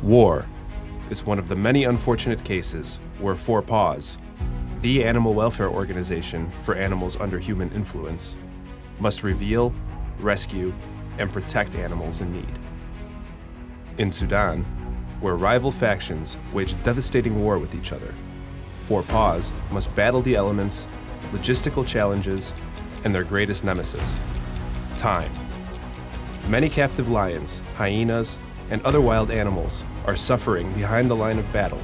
War is one of the many unfortunate cases where VIER PFOTEN, the animal welfare organization for animals under human influence, must reveal, rescue, and protect animals in need. In Sudan, where rival factions wage devastating war with each other, VIER PFOTEN must battle the elements, logistical challenges, and their greatest nemesis, time. Many captive lions, hyenas, and other wild animals are suffering behind the line of battle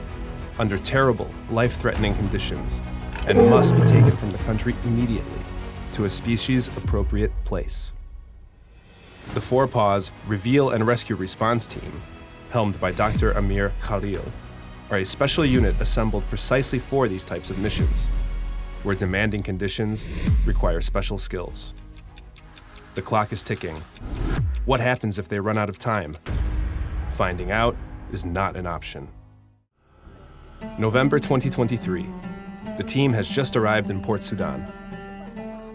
under terrible, life-threatening conditions and must be taken from the country immediately to a species-appropriate place. The VIER PFOTEN Reveal and Rescue Response Team, helmed by Dr. Amir Khalil, are a special unit assembled precisely for these types of missions, where demanding conditions require special skills. The clock is ticking. What happens if they run out of time? Finding out is not an option. November 2023. The team has just arrived in Port Sudan.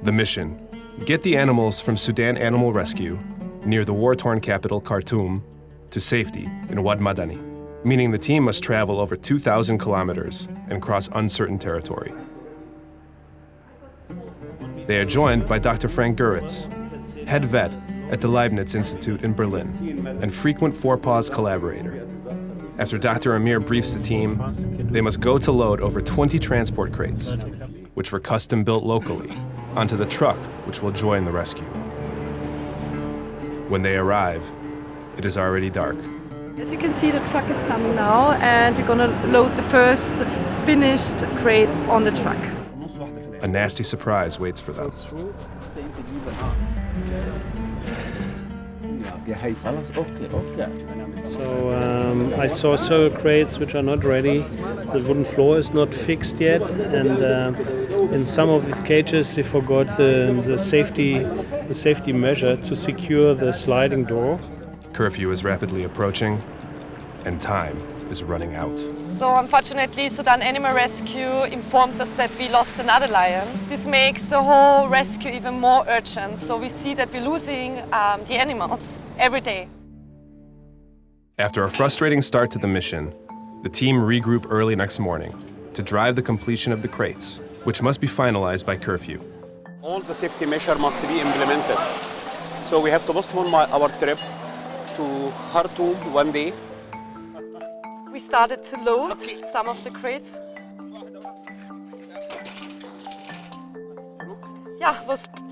The mission: get the animals from Sudan Animal Rescue, near the war-torn capital Khartoum, to safety in Wad Madani, meaning the team must travel over 2,000 kilometers and cross uncertain territory. They are joined by Dr. Frank Guritz, head vet at the Leibniz Institute in Berlin, and frequent VIER PFOTEN collaborator. After Dr. Amir briefs the team, they must go to load over 20 transport crates, which were custom built locally, onto the truck which will join the rescue. When they arrive, it is already dark. As you can see, the truck is coming now, and we're gonna load the first finished crates on the truck. A nasty surprise waits for them. So I saw several crates which are not ready. The wooden floor is not fixed yet, and in some of these cages they forgot the safety measure to secure the sliding door. Curfew is rapidly approaching, and time is running out. So unfortunately, Sudan Animal Rescue informed us that we lost another lion. This makes the whole rescue even more urgent. So we see that we're losing the animals every day. After a frustrating start to the mission, the team regroup early next morning to drive the completion of the crates, which must be finalized by curfew. All the safety measures must be implemented. So we have to postpone our trip to Khartoum one day. We started to load some of the crates. Yeah,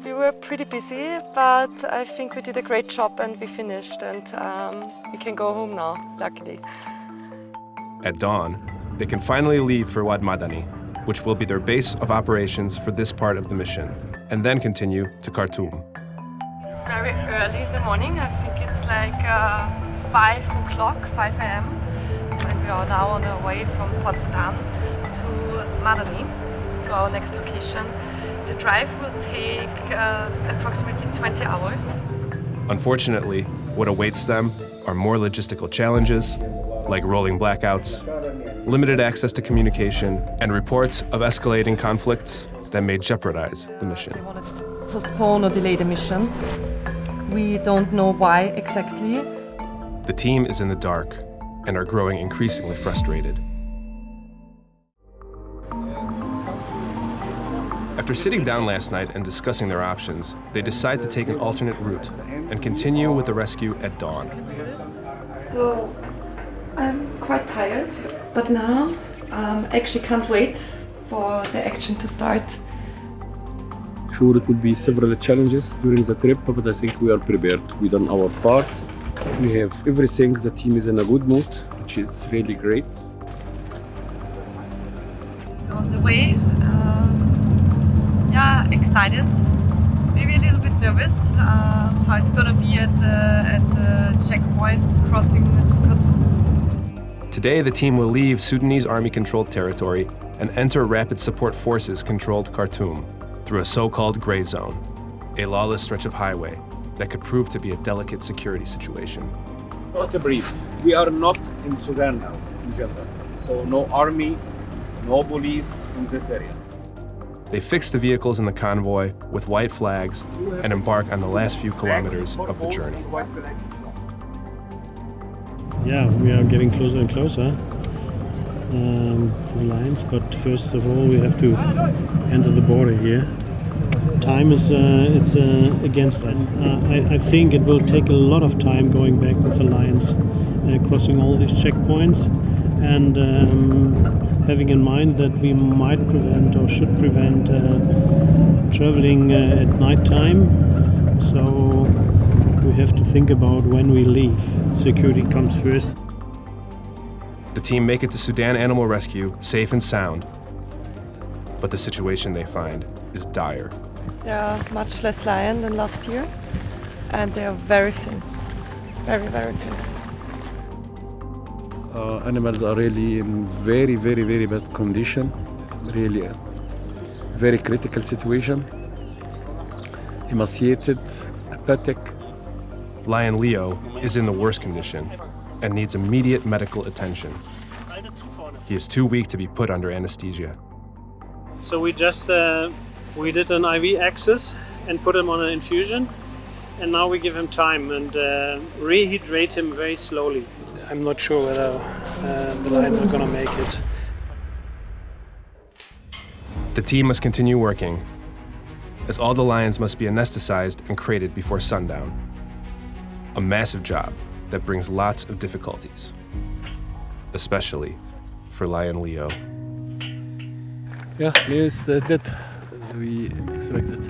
we were pretty busy, but I think we did a great job and we finished, and we can go home now, luckily. At dawn, they can finally leave for Wad Madani, which will be their base of operations for this part of the mission, and then continue to Khartoum. It's very early in the morning. I think it's like 5 o'clock, 5 a.m. And we are now on our way from Port Sudan to Madani, to our next location. The drive will take approximately 20 hours. Unfortunately, what awaits them are more logistical challenges, like rolling blackouts, limited access to communication, and reports of escalating conflicts that may jeopardize the mission. We want to postpone or delay the mission. We don't know why exactly. The team is in the dark and are growing increasingly frustrated. After sitting down last night and discussing their options, they decide to take an alternate route and continue with the rescue at dawn. So I'm quite tired, but now I actually can't wait for the action to start. Sure, it will be several challenges during the trip, but I think we are prepared. We've done our part. We have everything. The team is in a good mood, which is really great. On the way, excited, maybe a little bit nervous how it's gonna be at the checkpoint crossing to Khartoum. Today, the team will leave Sudanese army-controlled territory and enter rapid support forces-controlled Khartoum through a so-called gray zone, a lawless stretch of highway that could prove to be a delicate security situation. Not a brief. We are not in Sudan now, in general. So no army, no police in this area. They fix the vehicles in the convoy with white flags and embark on the last few kilometers of the journey. Yeah, we are getting closer and closer to the lines, but first of all we have to enter the border here. Time is it's against us. I think it will take a lot of time going back with the lions, crossing all these checkpoints, and having in mind that we might prevent or should prevent traveling at night time. So we have to think about when we leave. Security comes first. The team make it to Sudan Animal Rescue safe and sound, but the situation they find is dire. There are much less lions than last year, and they are very thin, very, very thin. Animals are really in very, very, very bad condition. Really a very critical situation. Emaciated, apathetic. Lion Leo is in the worst condition and needs immediate medical attention. He is too weak to be put under anesthesia. So we just we did an IV access and put him on an infusion, and now we give him time and rehydrate him very slowly. I'm not sure whether the lions are gonna make it. The team must continue working, as all the lions must be anesthetized and crated before sundown. A massive job that brings lots of difficulties, especially for Lion Leo. Yeah, Leo is dead, as we expected.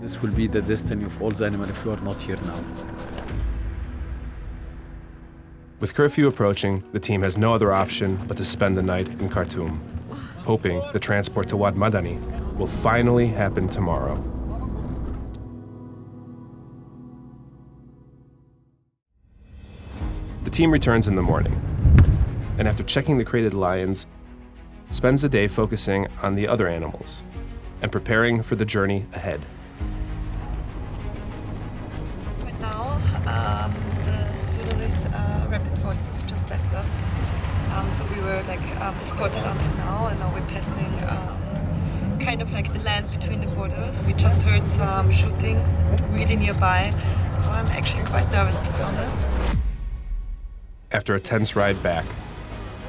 This will be the destiny of all the animals if we are not here now. With curfew approaching, the team has no other option but to spend the night in Khartoum, hoping the transport to Wad Madani will finally happen tomorrow. The team returns in the morning, and after checking the crated lions, spends the day focusing on the other animals and preparing for the journey ahead. Right now, the Sudanese rapid forces just left us. So we were escorted until now, and now we're passing kind of like the land between the borders. We just heard some shootings really nearby, so I'm actually quite nervous, to be honest. After a tense ride back,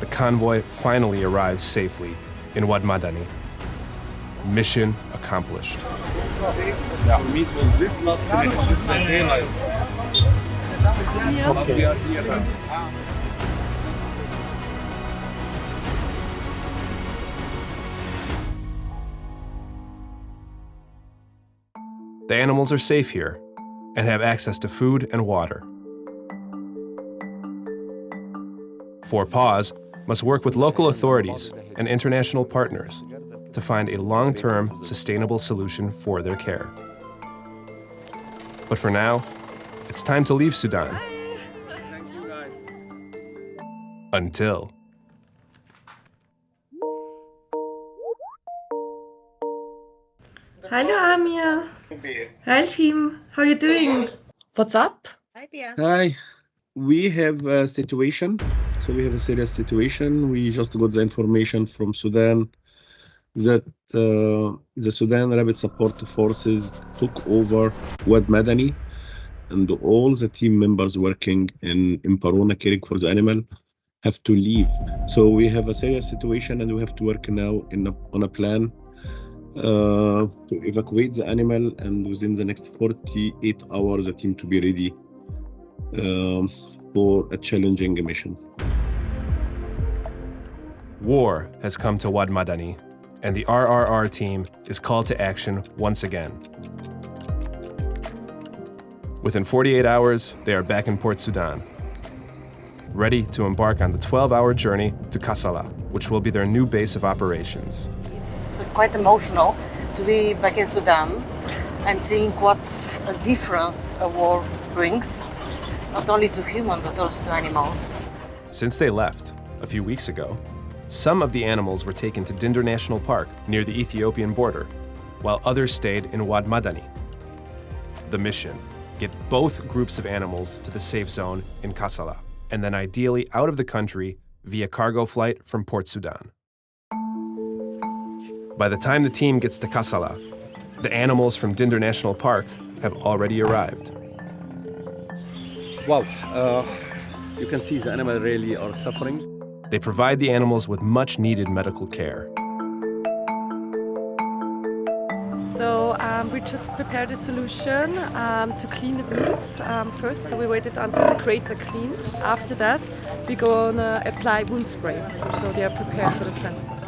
the convoy finally arrives safely in Wad Madani. Mission accomplished. Meet was this last night. This is the daylight. We are here. The animals are safe here and have access to food and water. 4 Paws must work with local authorities and international partners to find a long-term, sustainable solution for their care. But for now, it's time to leave Sudan. Until... Hello, Amir. Hi, team. How are you doing? What's up? Hi. We have a situation. So we have a serious situation. We just got the information from Sudan that the Sudan Rapid Support Forces took over Wad Madani, and all the team members working in Parona caring for the animal have to leave. So we have a serious situation, and we have to work now on a plan to evacuate the animal, and within the next 48 hours the team to be ready for a challenging mission. War has come to Wad Madani, and the RRR team is called to action once again. Within 48 hours, they are back in Port Sudan, ready to embark on the 12-hour journey to Kassala, which will be their new base of operations. It's quite emotional to be back in Sudan and seeing what a difference a war brings, not only to humans but also to animals. Since they left a few weeks ago, some of the animals were taken to Dinder National Park near the Ethiopian border, while others stayed in Wad Madani. The mission: get both groups of animals to the safe zone in Kassala, and then ideally out of the country via cargo flight from Port Sudan. By the time the team gets to Kassala, the animals from Dinder National Park have already arrived. Wow, you can see the animals really are suffering. They provide the animals with much-needed medical care. So we just prepared a solution to clean the wounds first. So we waited until the crates are cleaned. After that, we're gonna apply wound spray, so they are prepared for the transport.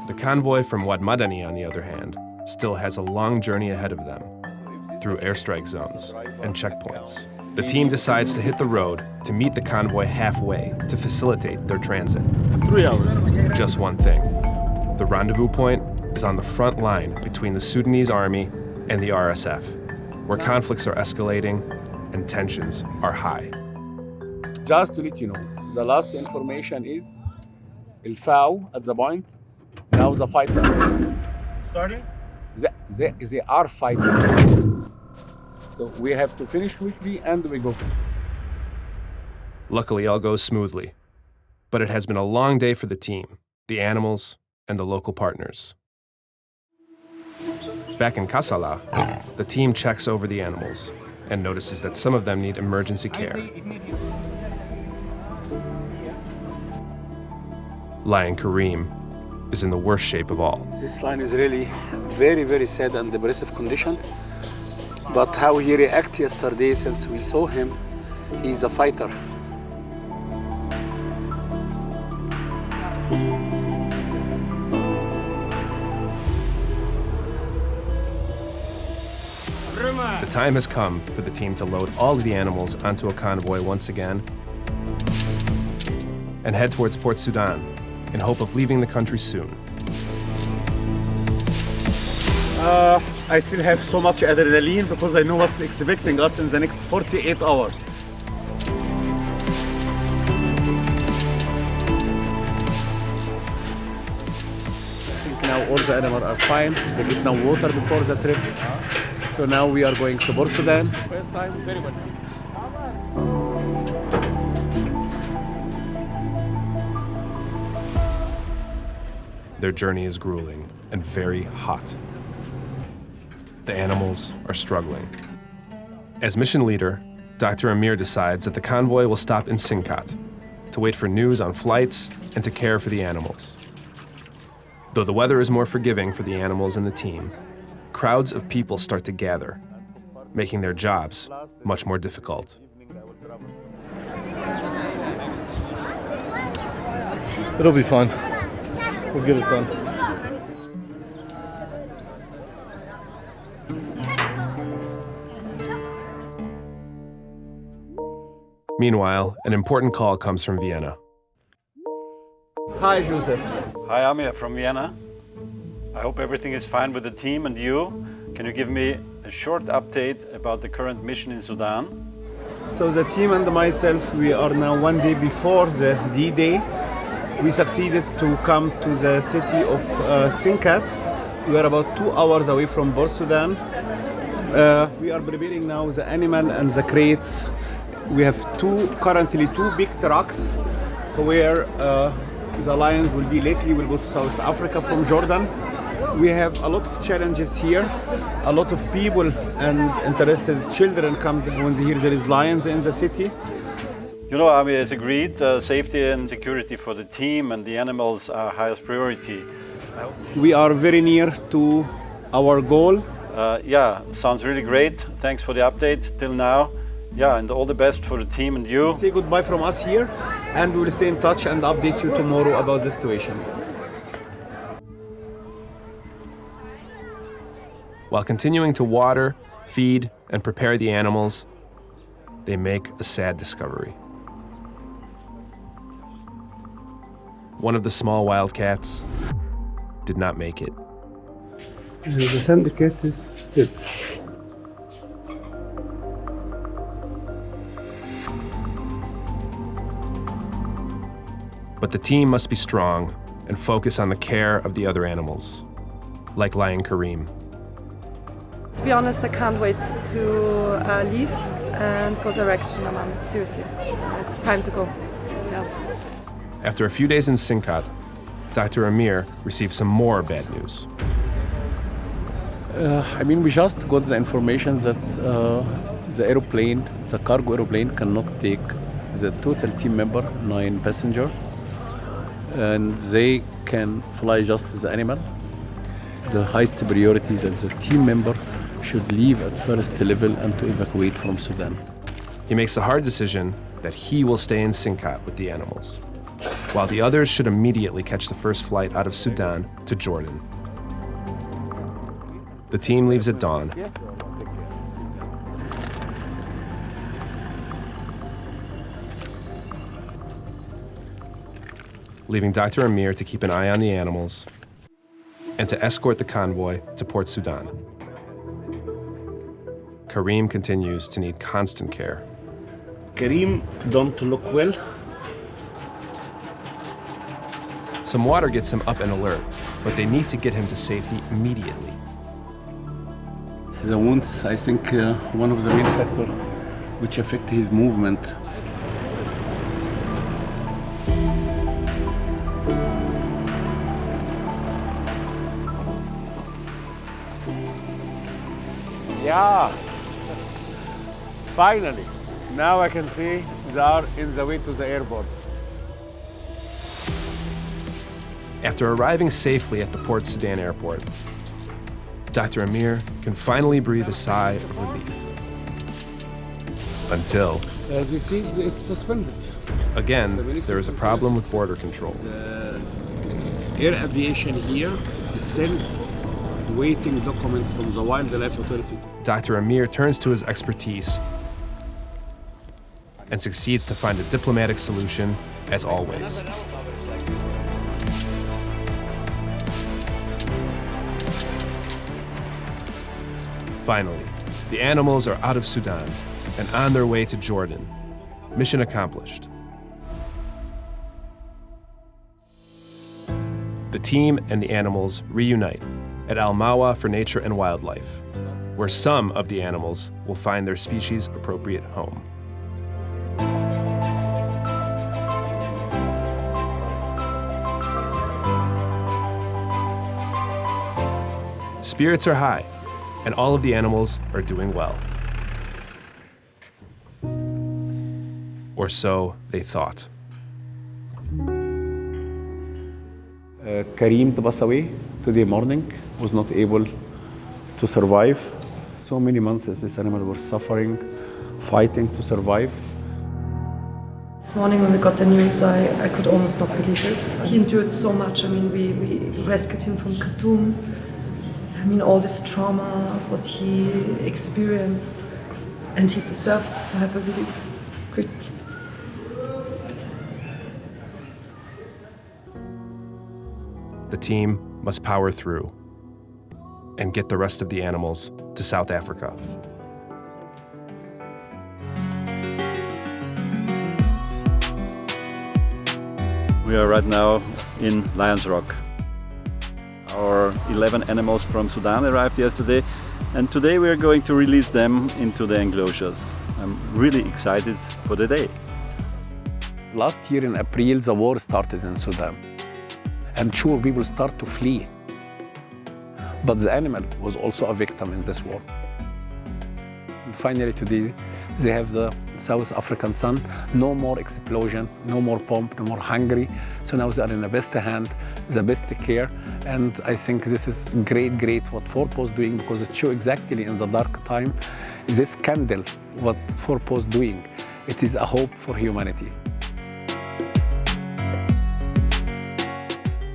The convoy from Wad Madani, on the other hand, still has a long journey ahead of them through airstrike zones and checkpoints. The team decides to hit the road to meet the convoy halfway to facilitate their transit. 3 hours. Just one thing. The rendezvous point is on the front line between the Sudanese army and the RSF, where conflicts are escalating and tensions are high. Just to let you know, the last information is El FAO at the point. Now the fights are Starting? They are fighting. So we have to finish quickly and we go. Luckily, all goes smoothly. But it has been a long day for the team, the animals, and the local partners. Back in Kassala, the team checks over the animals and notices that some of them need emergency care. Lion Kareem is in the worst shape of all. This lion is really very, very sad and depressive condition. But how he reacted yesterday since we saw him, he's a fighter. The time has come for the team to load all of the animals onto a convoy once again and head towards Port Sudan in hope of leaving the country soon. I still have so much adrenaline because I know what's expecting us in the next 48 hours. I think now all the animals are fine. They get now water before the trip. So now we are going to Port Sudan. First time, very good. Their journey is grueling and very hot. The animals are struggling. As mission leader, Dr. Amir decides that the convoy will stop in Sinkat to wait for news on flights and to care for the animals. Though the weather is more forgiving for the animals and the team, crowds of people start to gather, making their jobs much more difficult. It'll be fun. We'll get it done. Meanwhile, an important call comes from Vienna. Hi, Joseph. Hi, Amir from Vienna. I hope everything is fine with the team and you. Can you give me a short update about the current mission in Sudan? So the team and myself, we are now 1 day before the D-Day. We succeeded to come to the city of Sinkat. We are about 2 hours away from Port Sudan. We are preparing now the animal and the crates. We have currently two big trucks where the lions will be. Lately we'll go to South Africa from Jordan. We have a lot of challenges here. A lot of people and interested children come when they hear there is lions in the city. You know, Amir, it's agreed, safety and security for the team and the animals are highest priority. We are very near to our goal. Yeah, sounds really great. Thanks for the update till now. Yeah, and all the best for the team and you. Say goodbye from us here, and we will stay in touch and update you tomorrow about the situation. While continuing to water, feed, and prepare the animals, they make a sad discovery. One of the small wildcats did not make it. The syndicate is dead. But the team must be strong and focus on the care of the other animals, like Lion Kareem. To be honest, I can't wait to leave and go direct to Amman. Seriously, it's time to go. Yeah. After a few days in Sinkat, Dr. Amir received some more bad news. We just got the information that The aeroplane, the cargo aeroplane cannot take the total team member, 9 passengers, and they can fly just the animal. The highest priority is that the team member should leave at first level and to evacuate from Sudan. He makes the hard decision that he will stay in Sinkat with the animals, while the others should immediately catch the first flight out of Sudan to Jordan. The team leaves at dawn. Leaving Dr. Amir to keep an eye on the animals and to escort the convoy to Port Sudan. Kareem continues to need constant care. Kareem don't look well. Some water gets him up and alert, but they need to get him to safety immediately. The wounds, I think, one of the main factors which affect his movement. Yeah, finally. Now I can see they are in the way to the airport. After arriving safely at the Port Sudan airport, Dr. Amir can finally breathe a sigh of relief. Until, As you see, it's suspended. again, there is a problem with border control. The air aviation here is still waiting document from the Wildlife Authority. Dr. Amir turns to his expertise and succeeds to find a diplomatic solution, as always. Finally, the animals are out of Sudan and on their way to Jordan. Mission accomplished. The team and the animals reunite at Al Mawa for Nature and Wildlife, where some of the animals will find their species-appropriate home. Spirits are high, and all of the animals are doing well. Or so they thought. Kareem passed away today morning, was not able to survive. So many months as this animal was suffering, fighting to survive. This morning when we got the news, I could almost not believe it. He endured so much. I mean, we rescued him from Khartoum. I mean, all this trauma, what he experienced, and he deserved to have a really quick peace. The team must power through and get the rest of the animals to South Africa. We are right now in Lionsrock. Our 11 animals from Sudan arrived yesterday, and today we are going to release them into the enclosures. I'm really excited for the day. Last year in April, the war started in Sudan. I'm sure people start to flee. But the animal was also a victim in this war. And finally today, they have the South African sun, no more explosion, no more bomb, no more hungry. So now they are in the best hand, the best care. And I think this is great what Forpost doing, because it shows exactly in the dark time, this candle, what Forpost doing. It is a hope for humanity.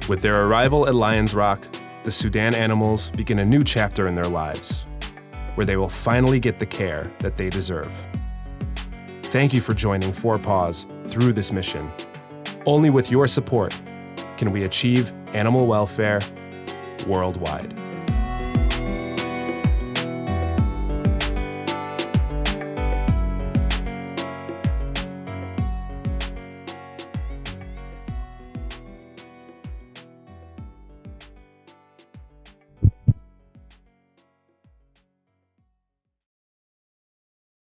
With their arrival at Lionsrock, the Sudan animals begin a new chapter in their lives, where they will finally get the care that they deserve. Thank you for joining 4 Paws through this mission. Only with your support can we achieve animal welfare worldwide.